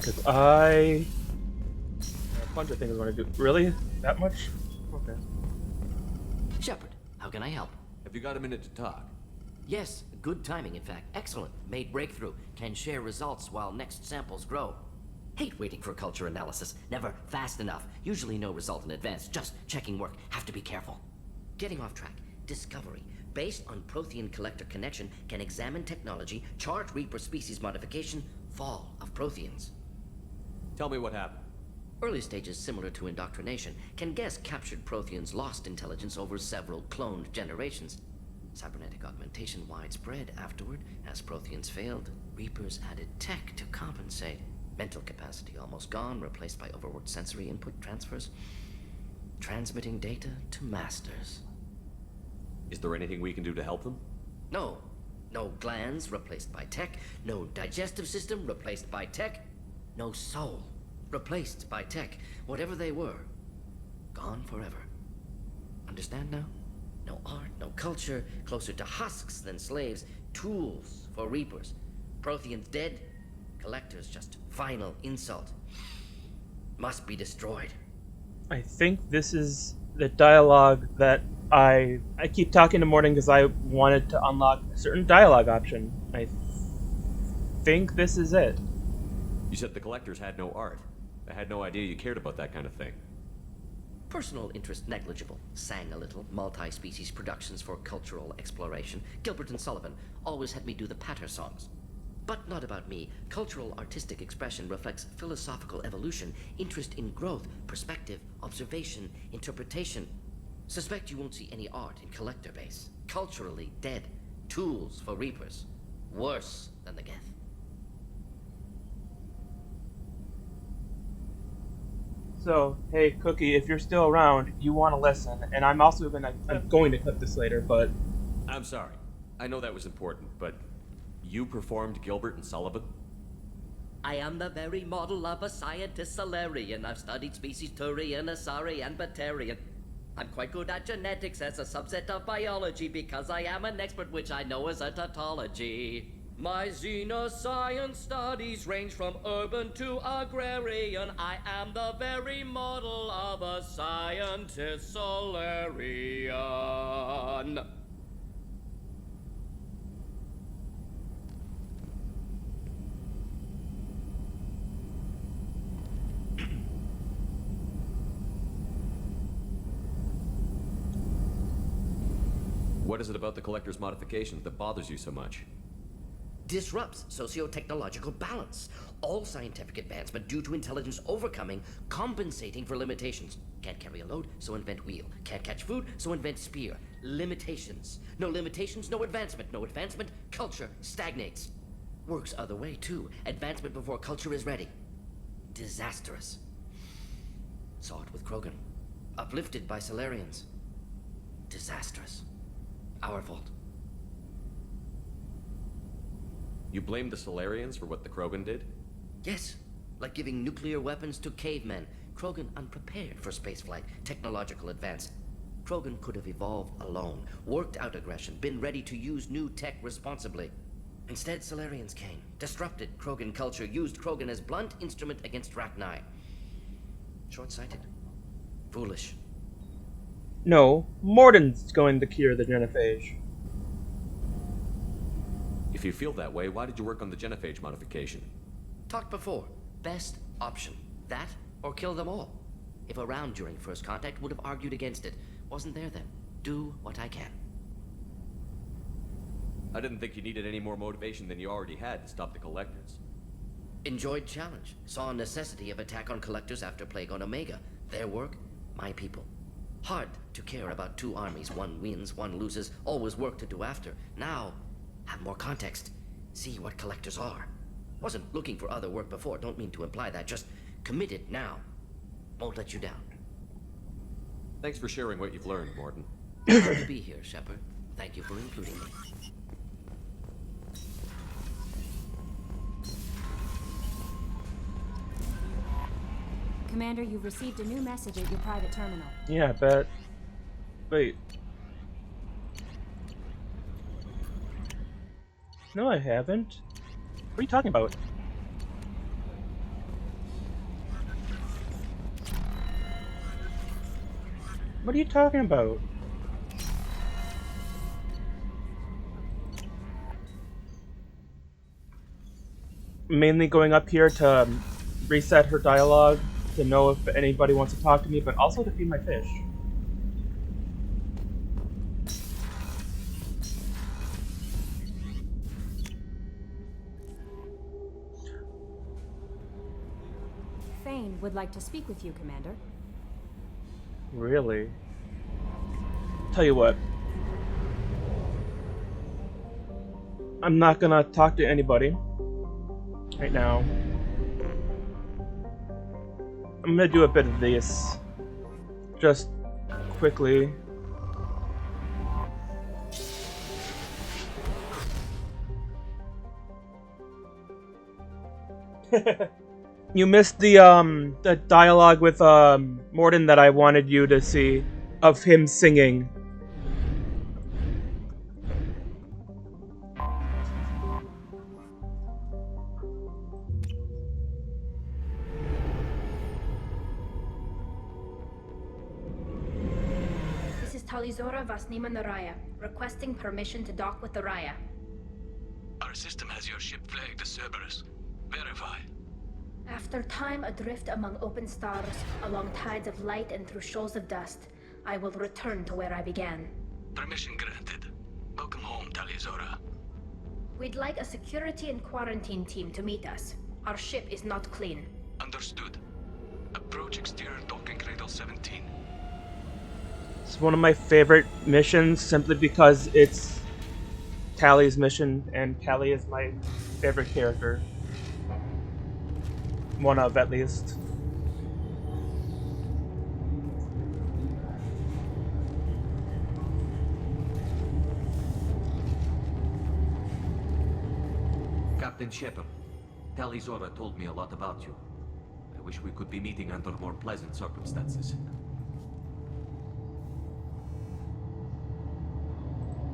Because I have a bunch of things I want to do. Really? That much? Okay. Shepard, how can I help? Have you got a minute to talk? Yes, good timing, in fact. Excellent. Made breakthrough. Can share results while next samples grow. Hate waiting for culture analysis. Never fast enough. Usually no result in advance. Just checking work. Have to be careful. Getting off track. Discovery. Based on Prothean collector connection, can examine technology, chart Reaper species modification, fall of Protheans. Tell me what happened. Early stages similar to indoctrination. Can guess captured Protheans lost intelligence over several cloned generations. Cybernetic augmentation widespread afterward. As Protheans failed, Reapers added tech to compensate. Mental capacity almost gone, replaced by overworked sensory input transfers. Transmitting data to masters. Is there anything we can do to help them? No. No glands replaced by tech. No digestive system replaced by tech. No soul replaced by tech. Whatever they were, gone forever. Understand now? No art, no culture, closer to husks than slaves. Tools for Reapers. Protheans dead. Collectors just final insult. Must be destroyed. I think this is the dialogue that I keep talking to Morning because I wanted to unlock a certain dialogue option. I think this is it. You said the collectors had no art. I had no idea you cared about that kind of thing. Personal interest negligible. Sang a little. Multi-species productions for cultural exploration. Gilbert and Sullivan always had me do the patter songs. But not about me. Cultural artistic expression reflects philosophical evolution, interest in growth, perspective, observation, interpretation. Suspect you won't see any art in collector base. Culturally dead. Tools for Reapers. Worse than the Geth. So, hey, Cookie, if you're still around, you want to listen, and I'm going to clip this later, but I'm sorry. I know that was important, but you performed Gilbert and Sullivan? I am the very model of a scientist Solarian. I've studied species Turian, Asari, and Batarian. I'm quite good at genetics as a subset of biology because I am an expert, which I know is a tautology. My xenoscience studies range from urban to agrarian. I am the very model of a scientist Solarian. What is it about the collector's modifications that bothers you so much? Disrupts socio-technological balance. All scientific advancement due to intelligence overcoming, compensating for limitations. Can't carry a load, so invent wheel. Can't catch food, so invent spear. Limitations. No limitations, no advancement. No advancement, culture stagnates. Works other way, too. Advancement before culture is ready. Disastrous. Saw it with Krogan. Uplifted by Solarians. Disastrous. Our fault. You blame the Solarians for what the Krogan did? Yes, like giving nuclear weapons to cavemen. Krogan unprepared for spaceflight, technological advance. Krogan could have evolved alone, worked out aggression, been ready to use new tech responsibly. Instead, Solarians came, disrupted Krogan culture, used Krogan as blunt instrument against Rachni. Short-sighted. Foolish. no, Morden's going to cure the genophage. If you feel that way, why did you work on the genophage modification? Talked before. Best option. That or kill them all. If around during first contact, would have argued against it. Wasn't there then. Do what I can. I didn't think you needed any more motivation than you already had to stop the collectors. Enjoyed challenge. Saw necessity of attack on collectors after Plague on Omega. Their work, my people. Hard to care about two armies. One wins, one loses. Always work to do after. Now, have more context. See what collectors are. Wasn't looking for other work before. Don't mean to imply that. Just committed now. Won't let you down. Thanks for sharing what you've learned, Morton. Glad to be here, Shepard. Thank you for including me. Commander, you've received a new message at your private terminal. Yeah, I bet. Wait. No, I haven't. What are you talking about? What are you talking about? Mainly going up here to reset her dialogue, to know if anybody wants to talk to me, but also to feed my fish. Thane would like to speak with you, Commander. Really? Tell you what. I'm not gonna talk to anybody right now. I'm gonna do a bit of this. Just quickly. You missed the dialogue with Morden that I wanted you to see of him singing. This is Talizora Vasnima Naraya, requesting permission to dock with the Raya. Our system has your ship flagged as Cerberus. Verify. After time adrift among open stars, along tides of light and through shoals of dust, I will return to where I began. Permission granted. Welcome home, Talizora. We'd like a security and quarantine team to meet us. Our ship is not clean. Understood. Approach exterior docking cradle 17. It's one of my favorite missions simply because it's Tali's mission, and Tali is my favorite character. One of, at least. Captain Shepard, Talizora told me a lot about you. I wish we could be meeting under more pleasant circumstances.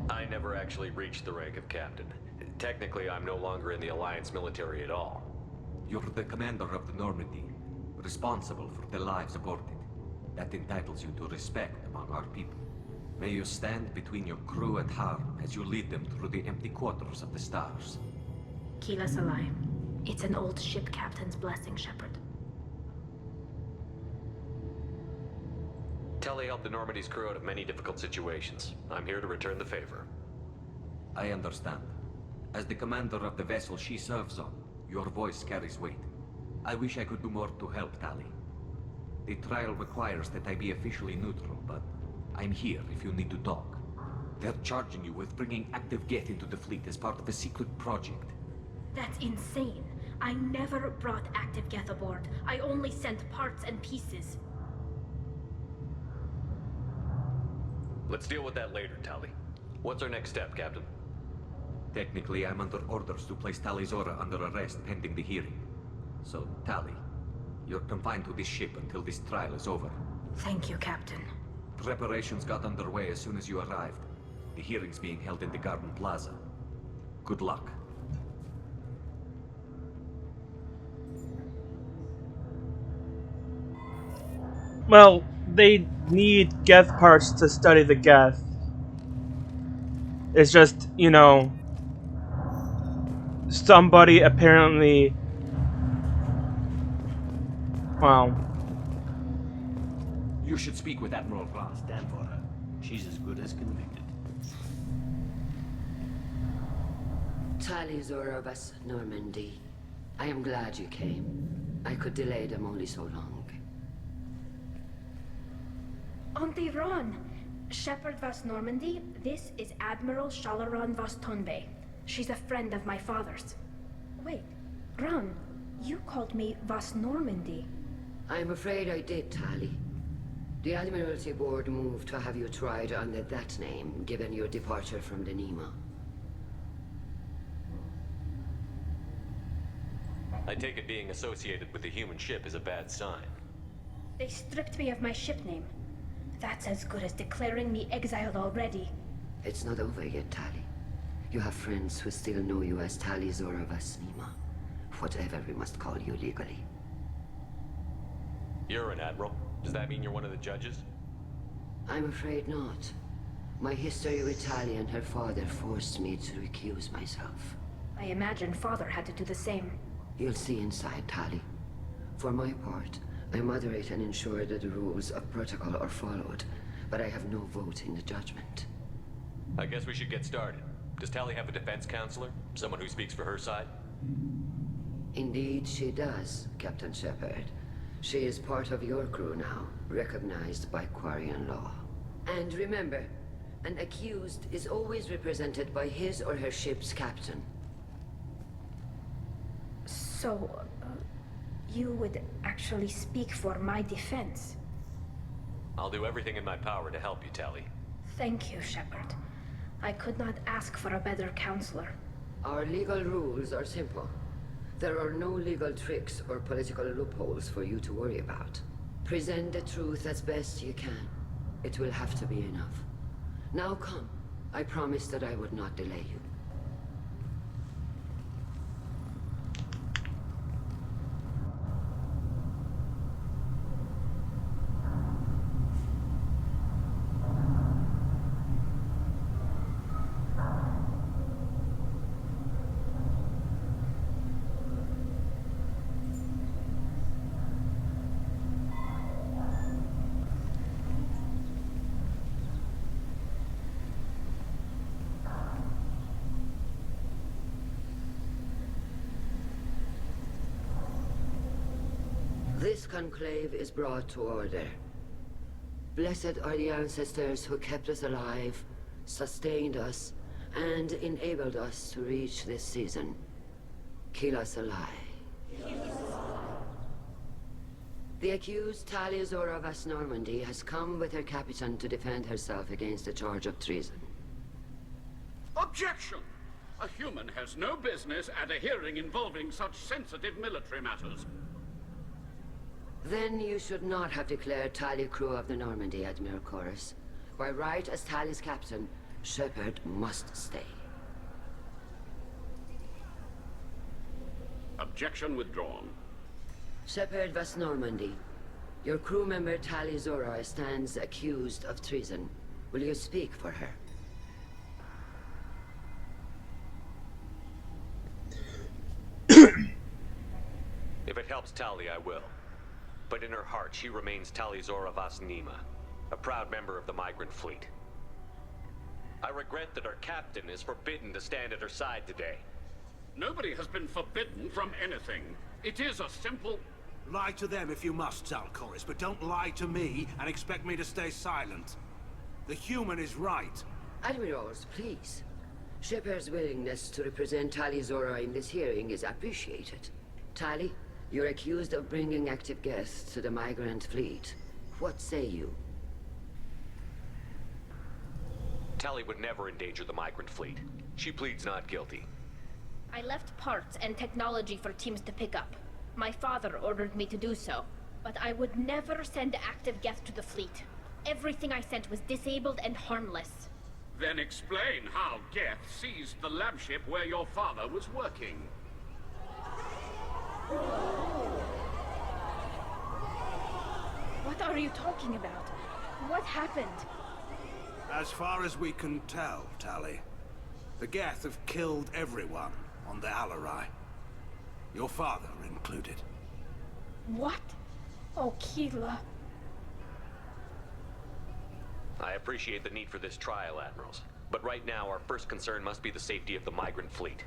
I never actually reached the rank of captain. Technically, I'm no longer in the Alliance military at all. You're the commander of the Normandy, responsible for the lives aboard it. That entitles you to respect among our people. May you stand between your crew and harm as you lead them through the empty quarters of the stars. Keep us alive. It's an old ship captain's blessing, Shepard. Tali helped the Normandy's crew out of many difficult situations. I'm here to return the favor. I understand. As the commander of the vessel she serves on, your voice carries weight. I wish I could do more to help, Tali. The trial requires that I be officially neutral, but I'm here if you need to talk. They're charging you with bringing active Geth into the fleet as part of a secret project. That's insane. I never brought active Geth aboard. I only sent parts and pieces. Let's deal with that later, Tali. What's our next step, Captain? Technically, I'm under orders to place Talizora under arrest pending the hearing. So, Tali, you're confined to this ship until this trial is over. Thank you, Captain. Preparations got underway as soon as you arrived. The hearing's being held in the Garden Plaza. Good luck. Well, they need Geth parts to study the Geth. It's just, you know, somebody apparently... Well... You should speak with Admiral Ross. Stand for her. She's as good as convicted. Talizora Vas Normandy. I am glad you came. I could delay them only so long. Auntie Ron! Shepard Vas Normandy, this is Admiral Shalaron Vas Tonbe. She's a friend of my father's. Wait, Ron, you called me Vas Normandy. I'm afraid I did, Tali. The Admiralty Board moved to have you tried under that name, given your departure from the Nima. I take it being associated with the human ship is a bad sign. They stripped me of my ship name. That's as good as declaring me exiled already. It's not over yet, Tali. You have friends who still know you as Talizora Vas Nima. Whatever we must call you legally. You're an admiral. Does that mean you're one of the judges? I'm afraid not. My history with Tali and her father forced me to recuse myself. I imagine Father had to do the same. You'll see inside, Tali. For my part, I moderate and ensure that the rules of protocol are followed, but I have no vote in the judgment. I guess we should get started. Does Tali have a defense counselor? Someone who speaks for her side? Indeed, she does, Captain Shepard. She is part of your crew now, recognized by Quarian law. And remember, an accused is always represented by his or her ship's captain. So, you would actually speak for my defense? I'll do everything in my power to help you, Tali. Thank you, Shepard. I could not ask for a better counselor. Our legal rules are simple. There are no legal tricks or political loopholes for you to worry about. Present the truth as best you can. It will have to be enough. Now come. I promised that I would not delay you. This conclave is brought to order. Blessed are the ancestors who kept us alive, sustained us, and enabled us to reach this season. Keep us alive. The accused Tali Zora Vas Normandy has come with her captain to defend herself against the charge of treason. Objection! A human has no business at a hearing involving such sensitive military matters. Then you should not have declared Tali crew of the Normandy, Admiral Chorus. By right as Tali's captain, Shepard must stay. Objection withdrawn. Shepard Vas Normandy, your crew member Tali Zora stands accused of treason. Will you speak for her? If it helps Tali, I will. But in her heart, she remains Tali Zora Vas Nima, a proud member of the migrant fleet. I regret that our captain is forbidden to stand at her side today. Nobody has been forbidden from anything. It is a simple... Lie to them if you must, Zalcoris, but don't lie to me and expect me to stay silent. The human is right. Admirals, please. Shepard's willingness to represent Tali Zora in this hearing is appreciated. Tali, you're accused of bringing active guests to the migrant fleet. What say you? Tali would never endanger the migrant fleet. She pleads not guilty. I left parts and technology for teams to pick up. My father ordered me to do so, but I would never send active guests to the fleet. Everything I sent was disabled and harmless. Then explain how Geth seized the lab ship where your father was working. What are you talking about? What happened? As far as we can tell, Tali, the Geth have killed everyone on the Alarai. Your father included. What? Oh, Keela. I appreciate the need for this trial, Admirals. But right now, our first concern must be the safety of the migrant fleet.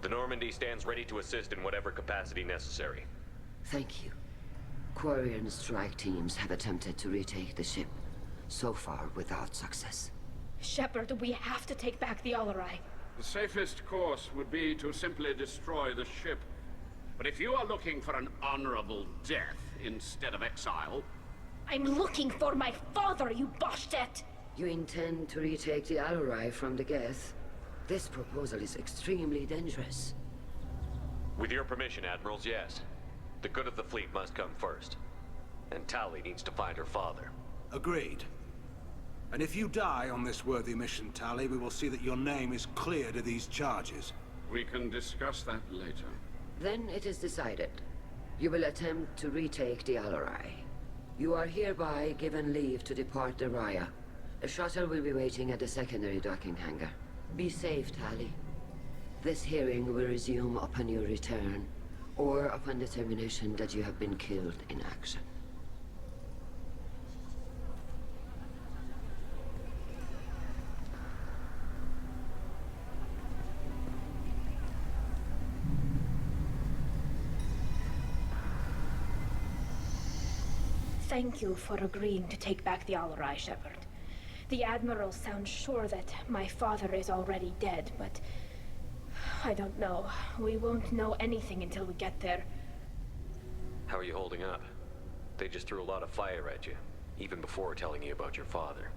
The Normandy stands ready to assist in whatever capacity necessary. Thank you. Quarian strike teams have attempted to retake the ship, so far without success. Shepard, we have to take back the Alarai. The safest course would be to simply destroy the ship. But if you are looking for an honorable death instead of exile... I'm looking for my father, you bastet! You intend to retake the Alarai from the Geth? This proposal is extremely dangerous. With your permission, Admirals, yes. The good of the fleet must come first. And Tali needs to find her father. Agreed. And if you die on this worthy mission, Tali, we will see that your name is cleared of these charges. We can discuss that later. Then it is decided. You will attempt to retake the Alarai. You are hereby given leave to depart the Raya. A shuttle will be waiting at the secondary docking hangar. Be safe, Tali. This hearing will resume upon your return, or upon determination that you have been killed in action. Thank you for agreeing to take back the Alarai, Shepard. The Admiral sounds sure that my father is already dead, but I don't know. We won't know anything until we get there. How are you holding up? They just threw a lot of fire at you, even before telling you about your father.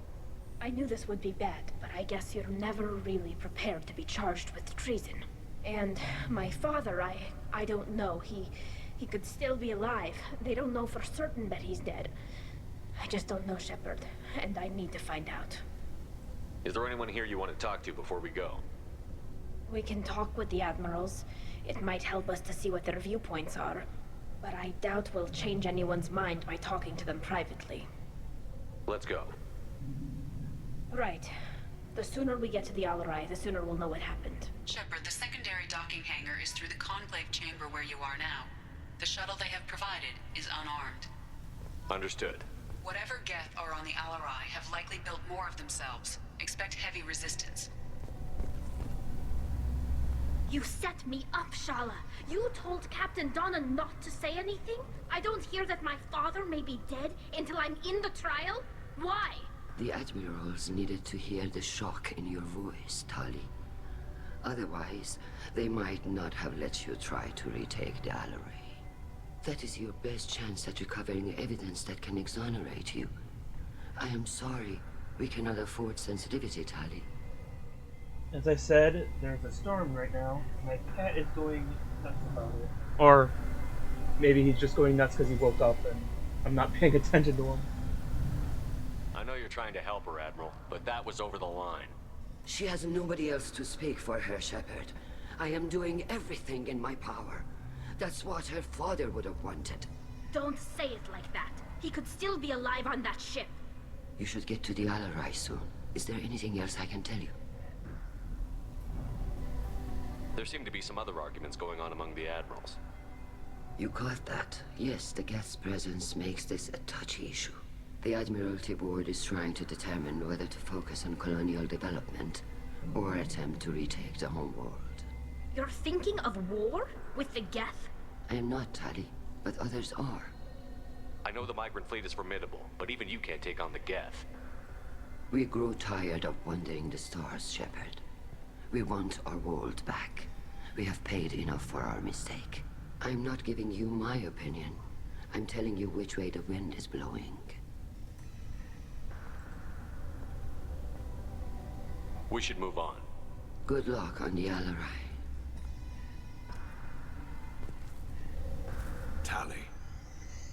I knew this would be bad, but I guess you're never really prepared to be charged with treason. And my father, I don't know. He could still be alive. They don't know for certain that he's dead. I just don't know, Shepard, and I need to find out. Is there anyone here you want to talk to before we go? We can talk with the Admirals. It might help us to see what their viewpoints are. But I doubt we'll change anyone's mind by talking to them privately. Let's go. Right. The sooner we get to the Alarai, the sooner we'll know what happened. Shepard, the secondary docking hangar is through the Conclave chamber where you are now. The shuttle they have provided is unarmed. Understood. Whatever Geth are on the Alarai have likely built more of themselves. Expect heavy resistance. You set me up, Shala. You told Captain Donna not to say anything? I don't hear that my father may be dead until I'm in the trial? Why? The Admirals needed to hear the shock in your voice, Tali. Otherwise, they might not have let you try to retake the Alarai. That is your best chance at recovering evidence that can exonerate you. I am sorry. We cannot afford sensitivity, Tali. As I said, there's a storm right now. My cat is going nuts about it. Or maybe he's just going nuts because he woke up and I'm not paying attention to him. I know you're trying to help her, Admiral, but that was over the line. She has nobody else to speak for her, Shepard. I am doing everything in my power. That's what her father would have wanted. Don't say it like that. He could still be alive on that ship. You should get to the Alarai soon. Is there anything else I can tell you? There seem to be some other arguments going on among the Admirals. You caught that. Yes, the guest's presence makes this a touchy issue. The Admiralty Board is trying to determine whether to focus on colonial development or attempt to retake the homeworld. You're thinking of war? With the Geth? I am not, Tali, but others are. I know the migrant fleet is formidable, but even you can't take on the Geth. We grow tired of wandering the stars, Shepard. We want our world back. We have paid enough for our mistake. I'm not giving you my opinion. I'm telling you which way the wind is blowing. We should move on. Good luck on the Alarai. Tali,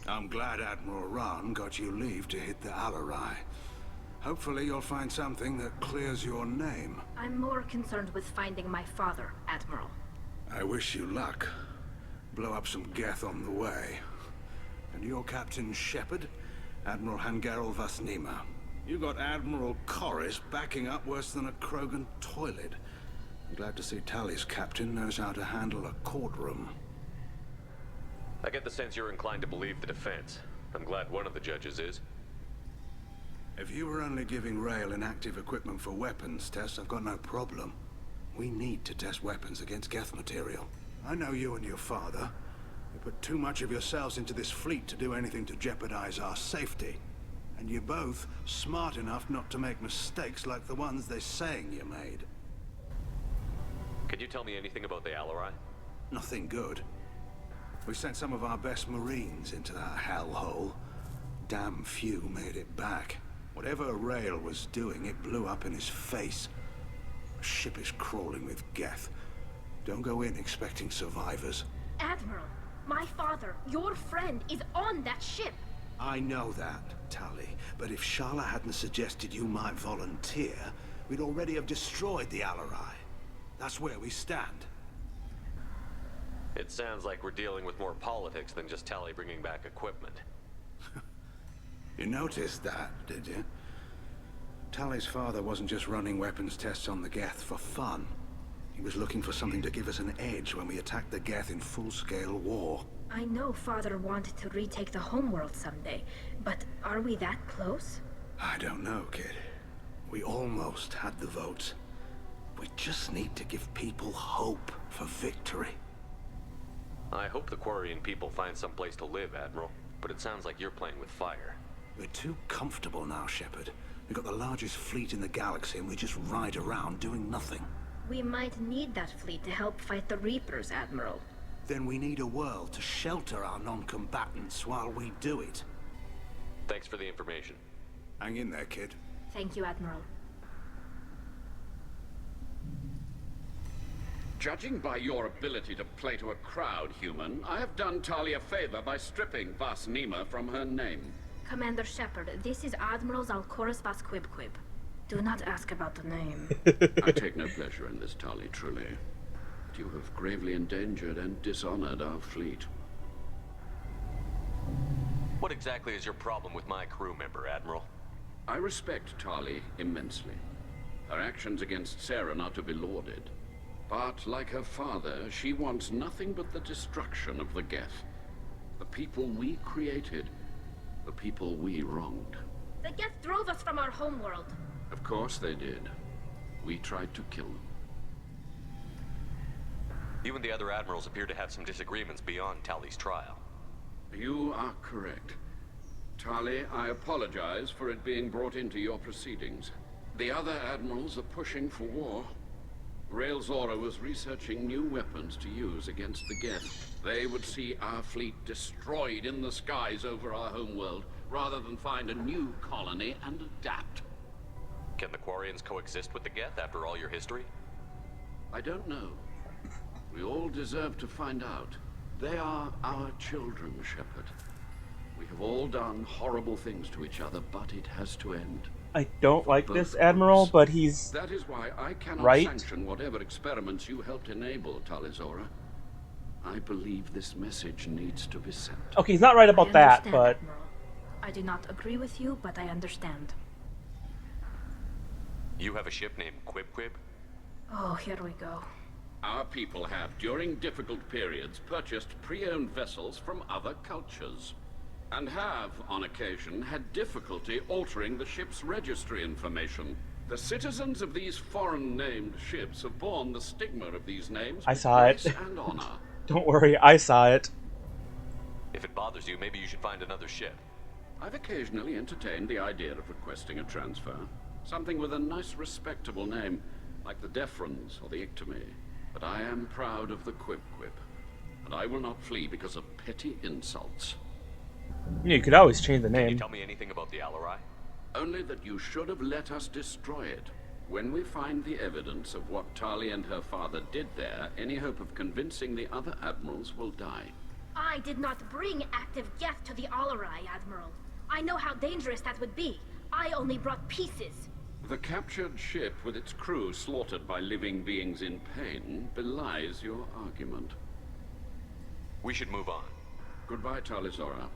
I'm glad Admiral Rahn got you leave to hit the Alarai. Hopefully you'll find something that clears your name. I'm more concerned with finding my father, Admiral. I wish you luck. Blow up some Geth on the way. And your Captain Shepard, Admiral Hangarel Vasnima. You got Admiral Corris backing up worse than a Krogan toilet. I'm glad to see Tali's captain knows how to handle a courtroom. I get the sense you're inclined to believe the defense. I'm glad one of the judges is. If you were only giving Rail inactive equipment for weapons tests, I've got no problem. We need to test weapons against Geth material. I know you and your father. You put too much of yourselves into this fleet to do anything to jeopardize our safety. And you're both smart enough not to make mistakes like the ones they're saying you made. Can you tell me anything about the Alarai? Nothing good. We sent some of our best Marines into that hellhole. Damn few made it back. Whatever Rail was doing, it blew up in his face. The ship is crawling with Geth. Don't go in expecting survivors. Admiral, my father, your friend, is on that ship. I know that, Tali. But if Shala hadn't suggested you might volunteer, we'd already have destroyed the Alarai. That's where we stand. It sounds like we're dealing with more politics than just Tali bringing back equipment. You noticed that, did you? Tali's father wasn't just running weapons tests on the Geth for fun. He was looking for something to give us an edge when we attacked the Geth in full-scale war. I know Father wanted to retake the homeworld someday, but are we that close? I don't know, kid. We almost had the votes. We just need to give people hope for victory. I hope the Quarian people find some place to live, Admiral. But it sounds like you're playing with fire. We're too comfortable now, Shepard. We've got the largest fleet in the galaxy and we just ride around doing nothing. We might need that fleet to help fight the Reapers, Admiral. Then we need a world to shelter our non-combatants while we do it. Thanks for the information. Hang in there, kid. Thank you, Admiral. Judging by your ability to play to a crowd, human, I have done Tali a favor by stripping Vas Nima from her name. Commander Shepard, this is Admiral Zalcorus Vas Quib. Do not ask about the name. I take no pleasure in this, Tali, truly. But you have gravely endangered and dishonored our fleet. What exactly is your problem with my crew member, Admiral? I respect Tali immensely. Her actions against Saren are to be lauded. But, like her father, she wants nothing but the destruction of the Geth. The people we created. The people we wronged. The Geth drove us from our homeworld. Of course they did. We tried to kill them. You and the other admirals appear to have some disagreements beyond Tali's trial. You are correct. Tali, I apologize for it being brought into your proceedings. The other admirals are pushing for war. Rael Zora was researching new weapons to use against the Geth. They would see our fleet destroyed in the skies over our homeworld, rather than find a new colony and adapt. Can the Quarians coexist with the Geth after all your history? I don't know. We all deserve to find out. They are our children, Shepard. We have all done horrible things to each other, but it has to end. I don't like this Admiral, but he's That is why I cannot right. sanction whatever experiments you helped enable, Tali Zora. I believe this message needs to be sent. Okay, he's not right about that, but Admiral. I do not agree with you, but I understand. You have a ship named Quib? Oh, here we go. Our people have, during difficult periods, purchased pre-owned vessels from other cultures. And have, on occasion, had difficulty altering the ship's registry information. The citizens of these foreign-named ships have borne the stigma of these names I with saw it. grace and honor. Don't worry, I saw it. If it bothers you, maybe you should find another ship. I've occasionally entertained the idea of requesting a transfer. Something with a nice, respectable name, like the Defrons or the Ictomy. But I am proud of the Quib, and I will not flee because of petty insults. You could always change the Can you name. tell me anything about the Alarai? Only that you should have let us destroy it. When we find the evidence of what Tali and her father did there, any hope of convincing the other admirals will die. I did not bring active Geth to the Alarai, Admiral. I know how dangerous that would be. I only brought pieces. The captured ship with its crew slaughtered by living beings in pain belies your argument. We should move on. Goodbye, Tali Zora.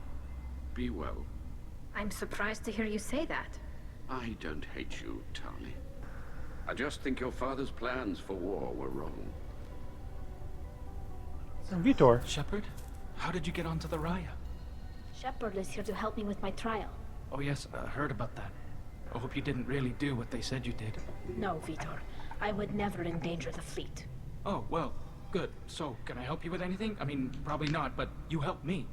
Be well. I'm surprised to hear you say that. I don't hate you, Tali. I just think your father's plans for war were wrong. Vitor. Shepard, how did you get onto the Raya? Shepard is here to help me with my trial. Oh yes, I heard about that. I hope you didn't really do what they said you did. No, Vitor. I would never endanger the fleet. Oh, well, good. So, can I help you with anything? I mean, probably not, but you helped me.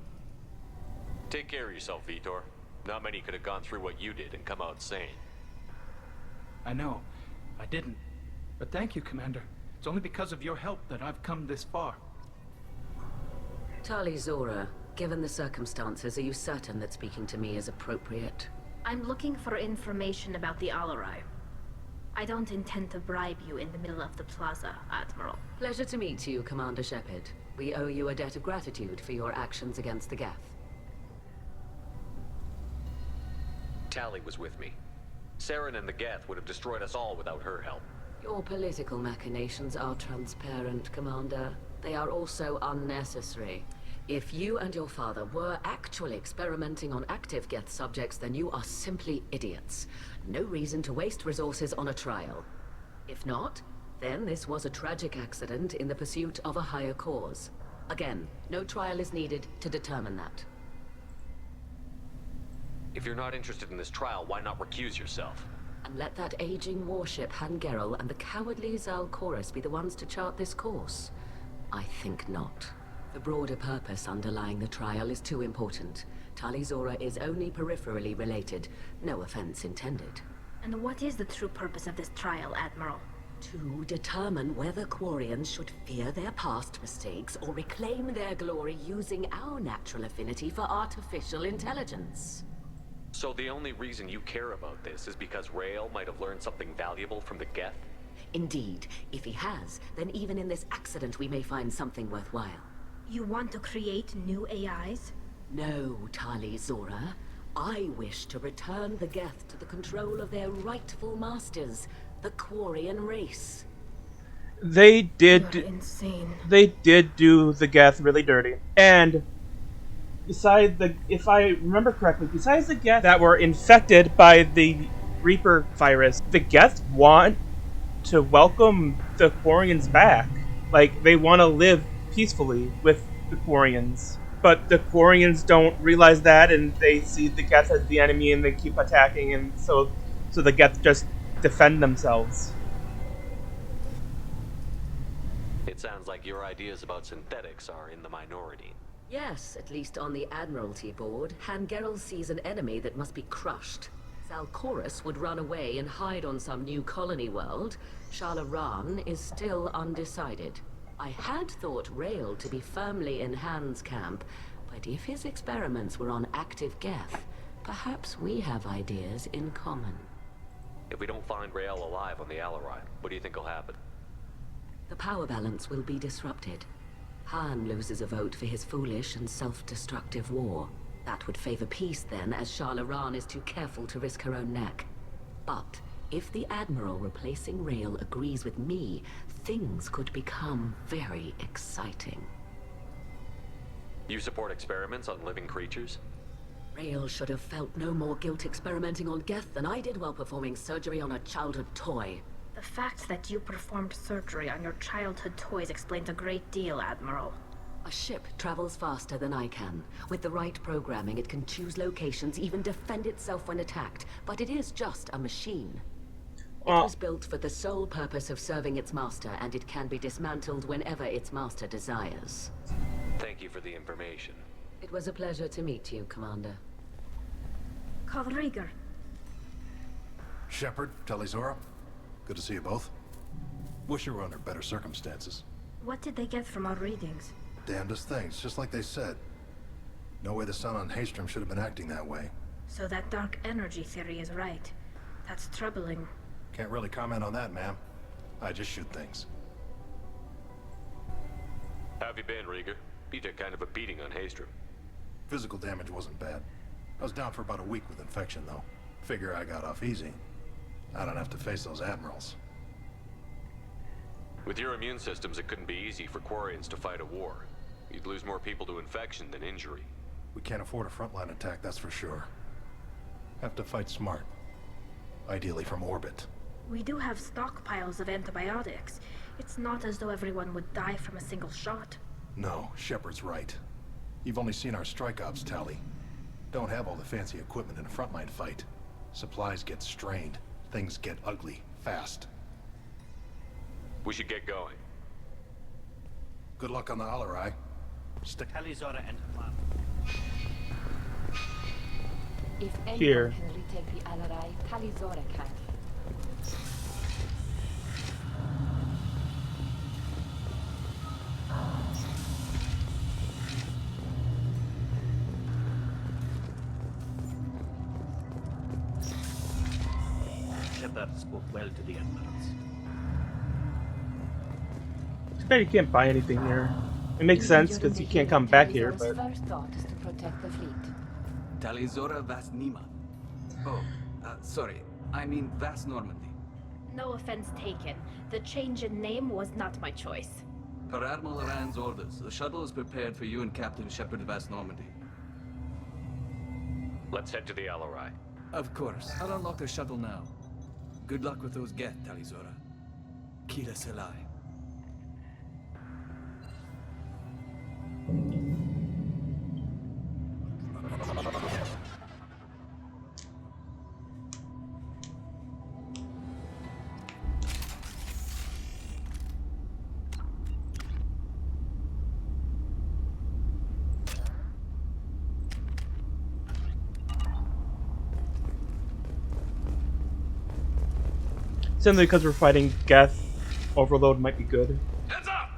Take care of yourself, Vitor. Not many could have gone through what you did and come out sane. I know. I didn't. But thank you, Commander. It's only because of your help that I've come this far. Tali Zora, given the circumstances, are you certain that speaking to me is appropriate? I'm looking for information about the Alarai. I don't intend to bribe you in the middle of the plaza, Admiral. Pleasure to meet you, Commander Shepard. We owe you a debt of gratitude for your actions against the Geth. Tali was with me. Saren and the Geth would have destroyed us all without her help. Your political machinations are transparent, Commander. They are also unnecessary. If you and your father were actually experimenting on active Geth subjects, then you are simply idiots. No reason to waste resources on a trial. If not, then this was a tragic accident in the pursuit of a higher cause. Again, no trial is needed to determine that. If you're not interested in this trial, why not recuse yourself? And let that aging warship Hangerel and the cowardly Zalcorus be the ones to chart this course? I think not. The broader purpose underlying the trial is too important. Tali Zora is only peripherally related. No offense intended. And what is the true purpose of this trial, Admiral? To determine whether Quarians should fear their past mistakes or reclaim their glory using our natural affinity for artificial intelligence. So the only reason you care about this is because Rael might have learned something valuable from the Geth? Indeed. If he has, then even in this accident we may find something worthwhile. You want to create new AIs? No, Tali Zora. I wish to return the Geth to the control of their rightful masters, the Quarian race. They did. You're insane. They did do the Geth really dirty. And besides if I remember correctly, besides the Geth that were infected by the Reaper virus, the Geth want to welcome the Quarians back. Like, they want to live peacefully with the Quarians. But the Quarians don't realize that, and they see the Geth as the enemy, and they keep attacking, and so the Geth just defend themselves. It sounds like your ideas about synthetics are in the minority. Yes, at least on the Admiralty board, Hangerel sees an enemy that must be crushed. Zalcorus would run away and hide on some new colony world. Shalaran is still undecided. I had thought Rael to be firmly in Han's camp, but if his experiments were on active Geth, perhaps we have ideas in common. If we don't find Rael alive on the Alarai, what do you think will happen? The power balance will be disrupted. Han loses a vote for his foolish and self-destructive war. That would favor peace then, as Shalaran is too careful to risk her own neck. But if the Admiral replacing Rael agrees with me, things could become very exciting. You support experiments on living creatures? Rael should have felt no more guilt experimenting on Geth than I did while performing surgery on a childhood toy. The fact that you performed surgery on your childhood toys explains a great deal, Admiral. A ship travels faster than I can. With the right programming, it can choose locations, even defend itself when attacked. But it is just a machine. It was built for the sole purpose of serving its master, and it can be dismantled whenever its master desires. Thank you for the information. It was a pleasure to meet you, Commander. Call Rieger. Shepard, Tali Zora. Good to see you both. Wish you were under better circumstances. What did they get from our readings? Damnedest things, just like they said. No way the sun on Haystrom should have been acting that way. So that dark energy theory is right. That's troubling. Can't really comment on that, ma'am. I just shoot things. How have you been, Rieger? You took kind of a beating on Haystrom. Physical damage wasn't bad. I was down for about a week with infection, though. Figure I got off easy. I don't have to face those admirals. With your immune systems, it couldn't be easy for Quarians to fight a war. You'd lose more people to infection than injury. We can't afford a frontline attack, that's for sure. Have to fight smart. Ideally from orbit. We do have stockpiles of antibiotics. It's not as though everyone would die from a single shot. No, Shepard's right. You've only seen our strike ops, Tali. Don't have all the fancy equipment in a frontline fight. Supplies get strained. Things get ugly, fast. We should get going. Good luck on the Alarai. Stick Tali Zora and Command. If anyone Here. can retake the Alarai, Tali Zora can. Shepard spoke well to the admirals. Too bad you can't buy anything here. It makes sense because you can't come back here, but First thought is to protect the fleet. Tali Zora Vas Nima. Oh, sorry. I mean Vas Normandy. No offense taken. The change in name was not my choice. Per Admiral Rand's orders, the shuttle is prepared for you and Captain Shepard Vast Normandy. Let's head to the Alarai. Of course. I'll unlock the shuttle now. Good luck with those Geth, Tali Zora. Kila Selai. Simply because we're fighting Geth, overload might be good. Heads up!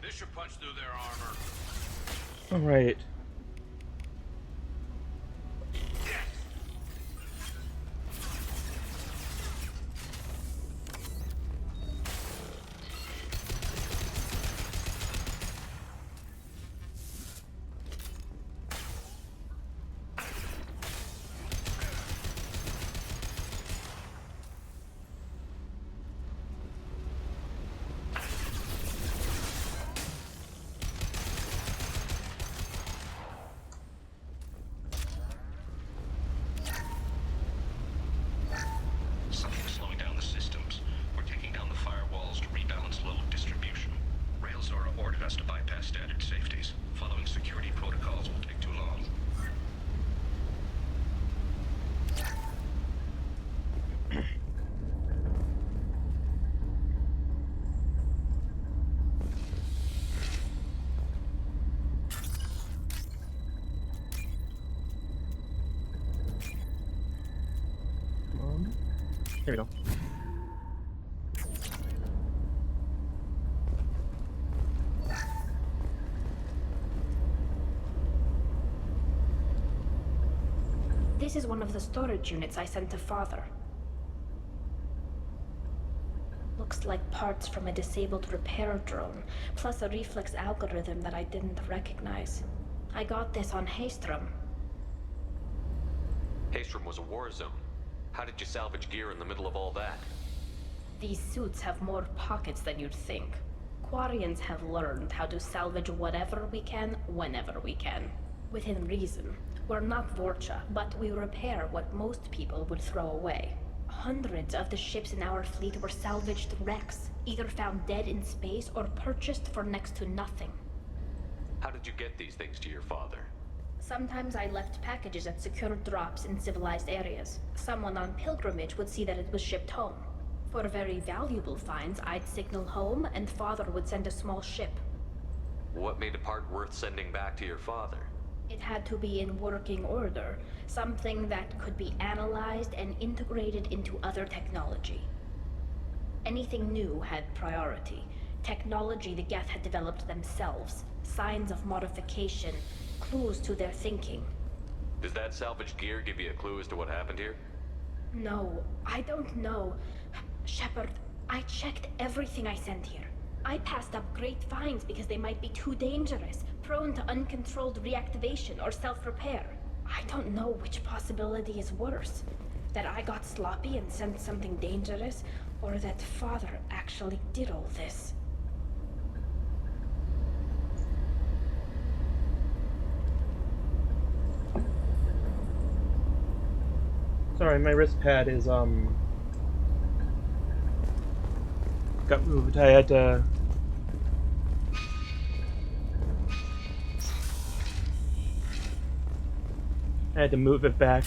This should punch through their armor. Alright. Something's slowing down the systems. We're taking down the firewalls to rebalance load distribution. Rail Zora ordered us to bypass standard safeties. Following security protocols will take too long. Here we go. This is one of the storage units I sent to Father. Looks like parts from a disabled repair drone, plus a reflex algorithm that I didn't recognize. I got this on Haystrom. Haystrom was a war zone. How did you salvage gear in the middle of all that? These suits have more pockets than you'd think. Quarians have learned how to salvage whatever we can, whenever we can. Within reason. We're not Vorcha, but we repair what most people would throw away. Hundreds of the ships in our fleet were salvaged wrecks, either found dead in space or purchased for next to nothing. How did you get these things to your father? Sometimes I left packages at secure drops in civilized areas. Someone on pilgrimage would see that it was shipped home. For very valuable finds, I'd signal home, and Father would send a small ship. What made a part worth sending back to your father? It had to be in working order, something that could be analyzed and integrated into other technology. Anything new had priority. Technology the Geth had developed themselves, signs of modification, clues to their thinking. Does that salvaged gear give you a clue as to what happened here? No, I don't know. Shepard, I checked everything I sent here. I passed up great finds because they might be too dangerous, prone to uncontrolled reactivation or self-repair. I don't know which possibility is worse. That I got sloppy and sent something dangerous, or that Father actually did all this. Sorry, my wrist pad is, got moved. I had to... move it back.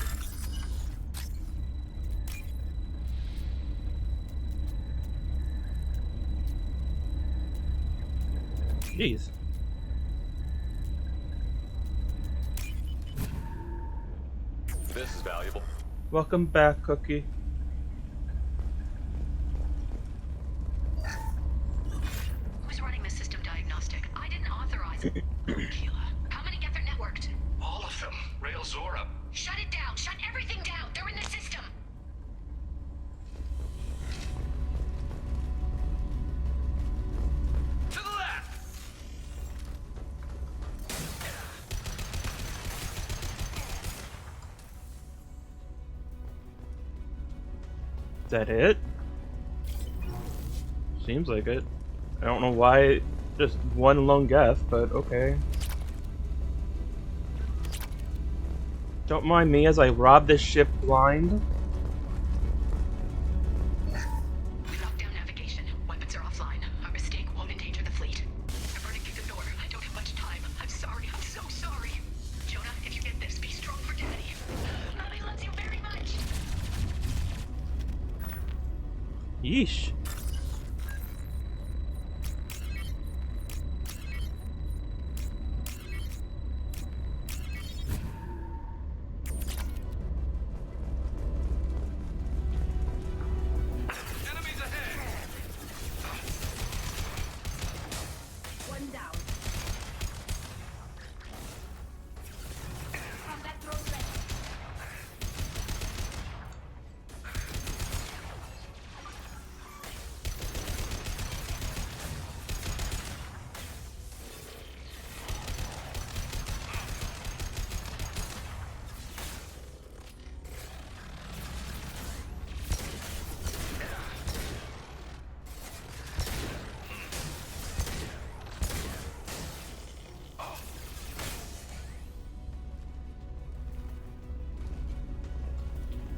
Jeez. This is valuable. Welcome back, Cookie. Who's running the system diagnostic? I didn't authorize it. How many Geth are networked? All of them. Rail Zora. Shut it down! Shut everything down! They're in the system! To the left! Is that it? Seems like it. I don't know why just one lone Geth, but okay. Don't mind me as I rob this ship blind. Lockdown navigation. Weapons are offline. Our mistake won't endanger the fleet. I'm burning through the door. I don't have much time. I'm sorry. I'm so sorry. Jonah, if you get this, be strong for Daddy. Mommy loves you very much. Yeesh. One down. Combat drone ready.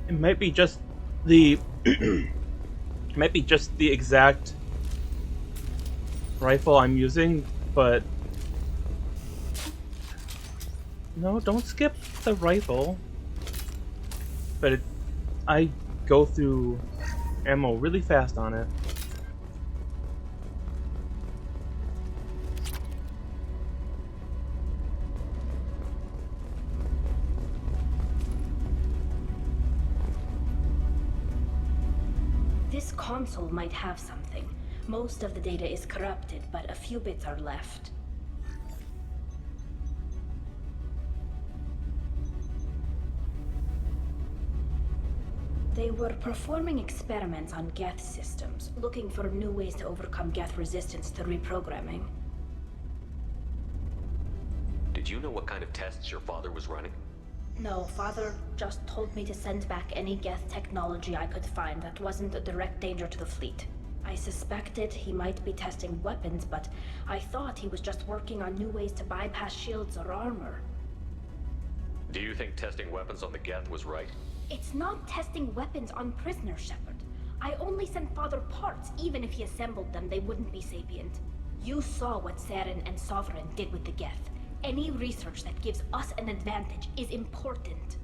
It might be just the it might be just the exact rifle I'm using, but no, don't skip the rifle. But I go through ammo really fast on it. This console might have something. Most of the data is corrupted, but a few bits are left. They were performing experiments on Geth systems, looking for new ways to overcome Geth resistance to reprogramming. Did you know what kind of tests your father was running? No, Father just told me to send back any Geth technology I could find that wasn't a direct danger to the fleet. I suspected he might be testing weapons, but I thought he was just working on new ways to bypass shields or armor. Do you think testing weapons on the Geth was right? It's not testing weapons on prisoners, Shepard. I only sent Father parts. Even if he assembled them, they wouldn't be sapient. You saw what Saren and Sovereign did with the Geth. Any research that gives us an advantage is important.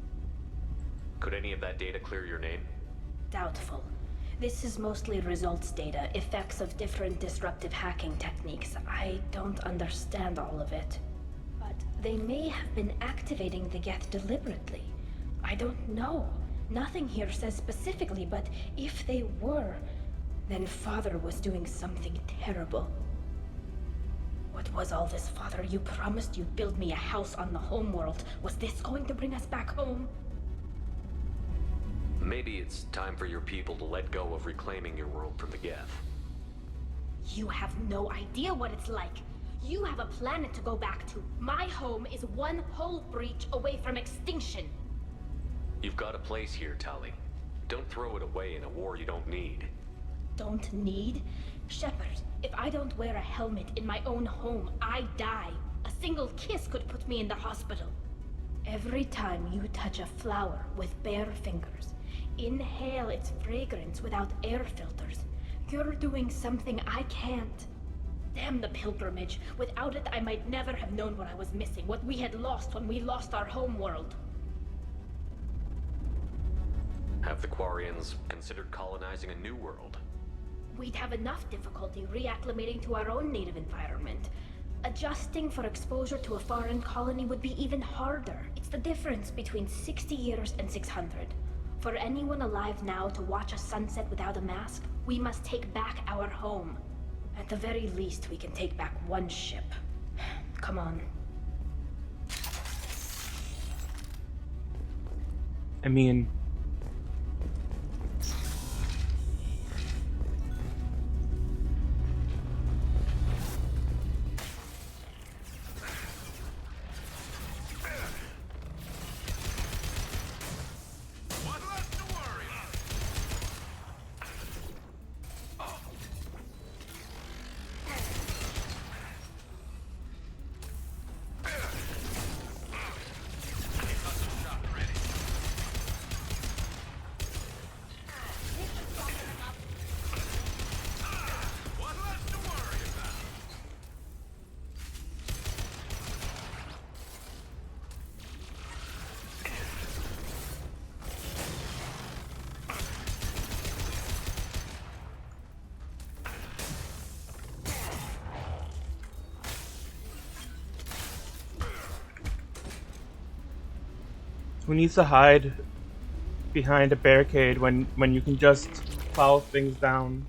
Could any of that data clear your name? Doubtful. This is mostly results data, effects of different disruptive hacking techniques. I don't understand all of it. But they may have been activating the Geth deliberately. I don't know. Nothing here says specifically, but if they were, then Father was doing something terrible. What was all this, Father? You promised you'd build me a house on the homeworld. Was this going to bring us back home? Maybe it's time for your people to let go of reclaiming your world from the Geth. You have no idea what it's like. You have a planet to go back to. My home is one hull breach away from extinction. You've got a place here, Tali. Don't throw it away in a war you don't need. Don't need? Shepard, if I don't wear a helmet in my own home, I die. A single kiss could put me in the hospital. Every time you touch a flower with bare fingers, inhale its fragrance without air filters, you're doing something I can't. Damn the pilgrimage. Without it, I might never have known what I was missing, what we had lost when we lost our homeworld. Have the Quarians considered colonizing a new world? We'd have enough difficulty reacclimating to our own native environment. Adjusting for exposure to a foreign colony would be even harder. It's the difference between 60 years and 600. For anyone alive now to watch a sunset without a mask, we must take back our home. At the very least, we can take back one ship. Come on. I mean, Who needs to hide behind a barricade when you can just plow things down?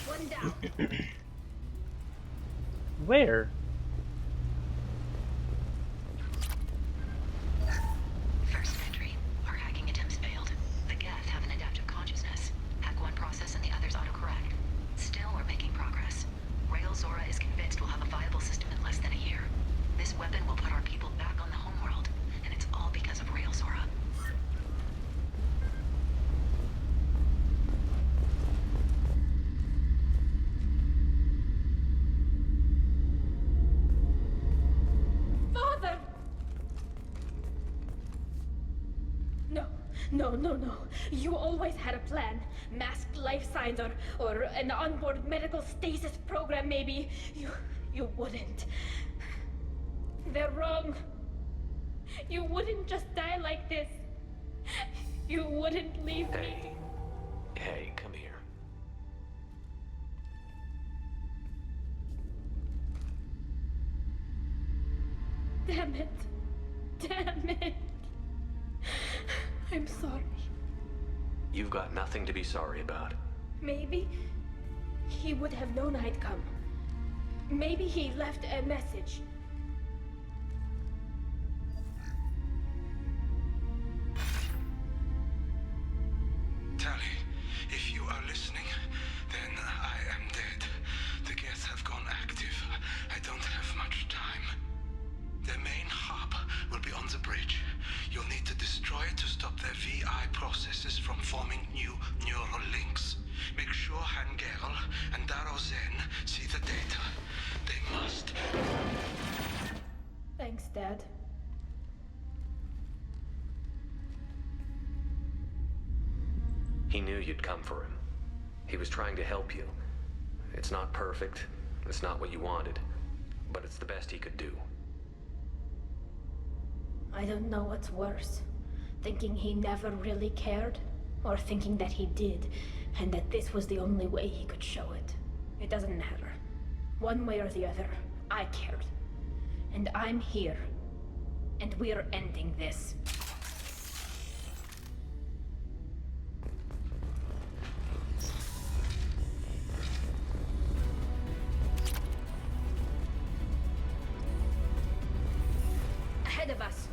One down. Where? First entry. Our hacking attempts failed. The Geth have an adaptive consciousness. Hack one process and the others autocorrect. Still, we're making progress. Rail Zora is convinced we'll have a viable system in less than a year. This weapon will put our people back on the homeworld, and it's all because of Rail Zora. Father! No. You always had a plan. Masked life signs or an onboard medical stasis program, maybe. You wouldn't. They're wrong. You wouldn't just die like this. You wouldn't leave me. Hey, come here. Damn it. I'm sorry. You've got nothing to be sorry about. Maybe he would have known I'd come. Maybe he left a message. Tali, if you are listening, then I am dead. The Geth have gone active. I don't have much time. The main hub will be on the bridge. You'll need to destroy it to stop their VI processes from forming new neural links. Make sure Hangerl and Daro Zen see the data. They must. Thanks, Dad. He knew you'd come for him. He was trying to help you. It's not perfect. It's not what you wanted. But it's the best he could do. I don't know what's worse. Thinking he never really cared, or thinking that he did, and that this was the only way he could show it. It doesn't matter. One way or the other, I cared. And I'm here. And we're ending this. Ahead of us.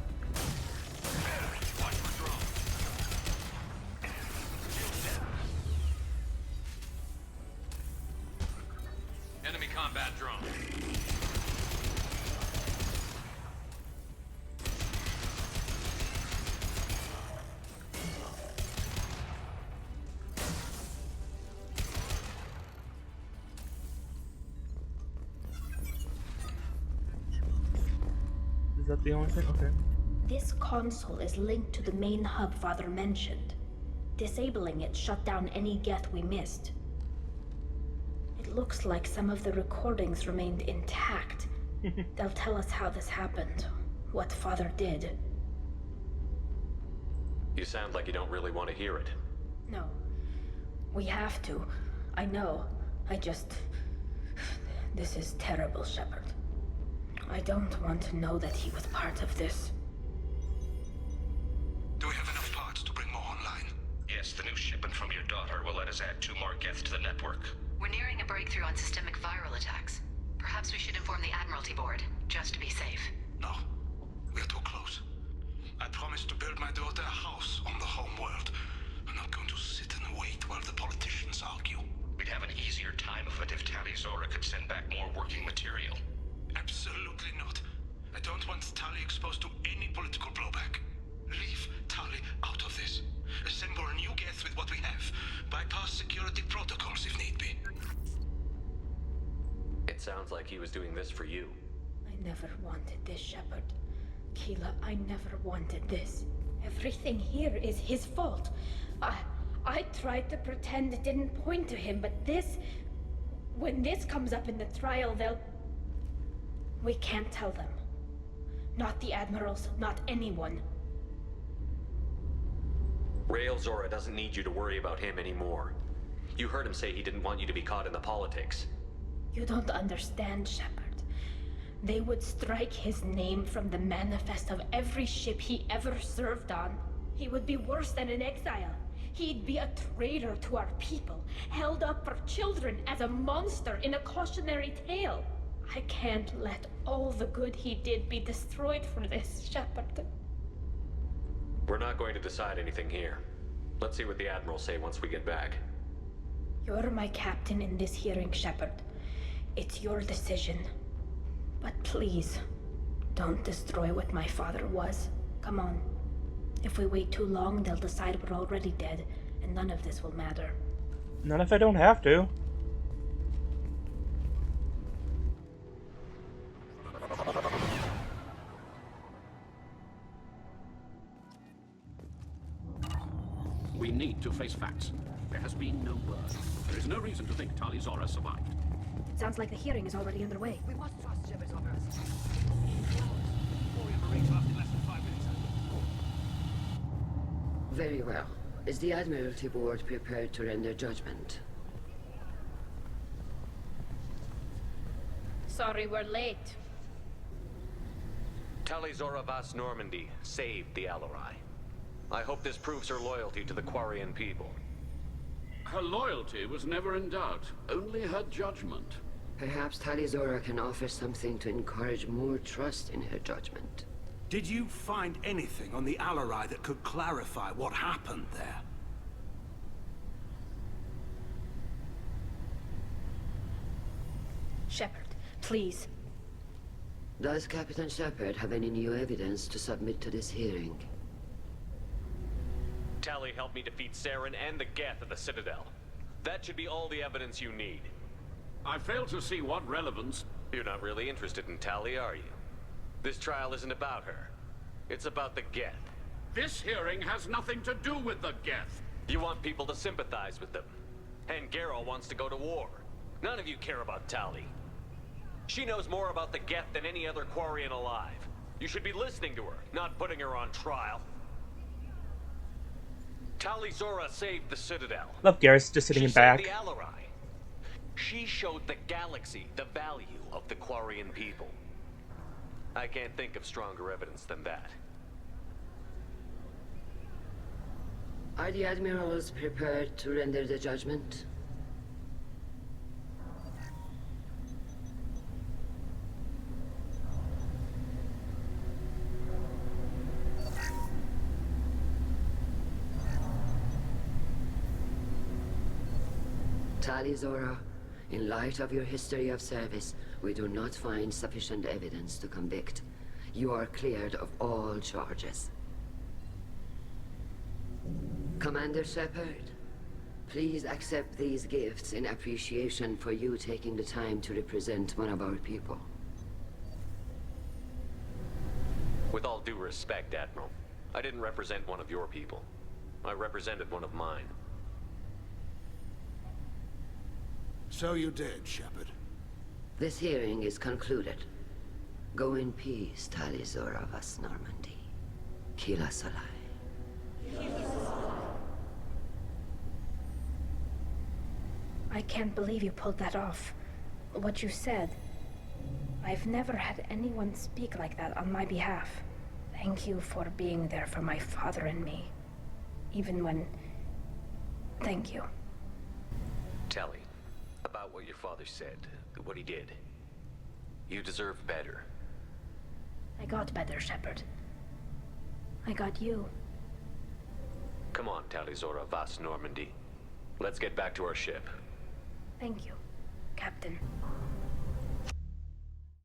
Enemy combat drone. Is that the only thing? Okay. This console is linked to the main hub Father mentioned. Disabling it shut down any Geth we missed. It looks like some of the recordings remained intact. They'll tell us how this happened, what Father did. You sound like you don't really want to hear it. No. We have to. I know. This is terrible, Shepard. I don't want to know that he was part of this. Do we have enough parts to bring more online? Yes, the new shipment from your daughter will let us add 2 more Geth to the network. We're nearing a breakthrough on systemic viral attacks. Perhaps we should inform the Admiralty Board, just to be safe. No. We're too close. I promised to build my daughter a house on the home world. I'm not going to sit and wait while the politicians argue. We'd have an easier time of it if Tali Zora could send back more working material. Absolutely not. I don't want Tali exposed to any political blowback. Leave Tali out of this. Assemble new Geth with what we have. Bypass security protocols if need be. It sounds like he was doing this for you. I never wanted this, Shepard. Keela, I never wanted this. Everything here is his fault. I tried to pretend it didn't point to him, but this... When this comes up in the trial, they'll... We can't tell them. Not the Admirals, not anyone. Rail Zora doesn't need you to worry about him anymore. You heard him say he didn't want you to be caught in the politics. You don't understand, Shepard. they would strike his name from the manifest of every ship he ever served on. He would be worse than an exile. He'd be a traitor to our people, held up for children as a monster in a cautionary tale. I can't let all the good he did be destroyed for this, Shepard. We're not going to decide anything here. Let's see what the Admirals say once we get back. You're my captain in this hearing, Shepard. It's your decision. But please, don't destroy what my father was. Come on. If we wait too long, they'll decide we're already dead, and none of this will matter. Not if I don't have to. We need to face facts. There has been no word. There is no reason to think Tali Zora survived. Sounds like the hearing is already underway. We must trust Shepard's orders. Very well. Is the Admiralty Board prepared to render judgment? Sorry we're late. Tali Zora Vas Normandy saved the Alarai. I hope this proves her loyalty to the Quarian people. Her loyalty was never in doubt, only her judgment. Perhaps Tali Zora can offer something to encourage more trust in her judgment. Did you find anything on the Alarai that could clarify what happened there? Shepard, please. Does Captain Shepard have any new evidence to submit to this hearing? Tali helped me defeat Saren and the Geth at the Citadel. That should be all the evidence you need. I fail to see what relevance... You're not really interested in Tali, are you? This trial isn't about her. It's about the Geth. This hearing has nothing to do with the Geth. You want people to sympathize with them. And Garrow wants to go to war. None of you care about Tali. She knows more about the Geth than any other Quarian alive. You should be listening to her, not putting her on trial. Tali Zora saved the Citadel. Love Garrus just sitting in back. She saved the Alarai. She showed the galaxy the value of the Quarian people. I can't think of stronger evidence than that. Are the Admirals prepared to render the judgment? Tali Zora, in light of your history of service, we do not find sufficient evidence to convict. You are cleared of all charges. Commander Shepard, please accept these gifts in appreciation for you taking the time to represent one of our people. With all due respect, Admiral, I didn't represent one of your people. I represented one of mine. So you did, Shepard. This hearing is concluded. Go in peace, Tali Zora Vas Normandy. Kila Salai. I can't believe you pulled that off. What you said. I've never had anyone speak like that on my behalf. Thank you for being there for my father and me. Even when... Thank you. Tali, about what your father said, what he did. You deserve better. I got better, Shepard. I got you. Come on, Tali Zora Vas Normandy. Let's get back to our ship. Thank you, Captain.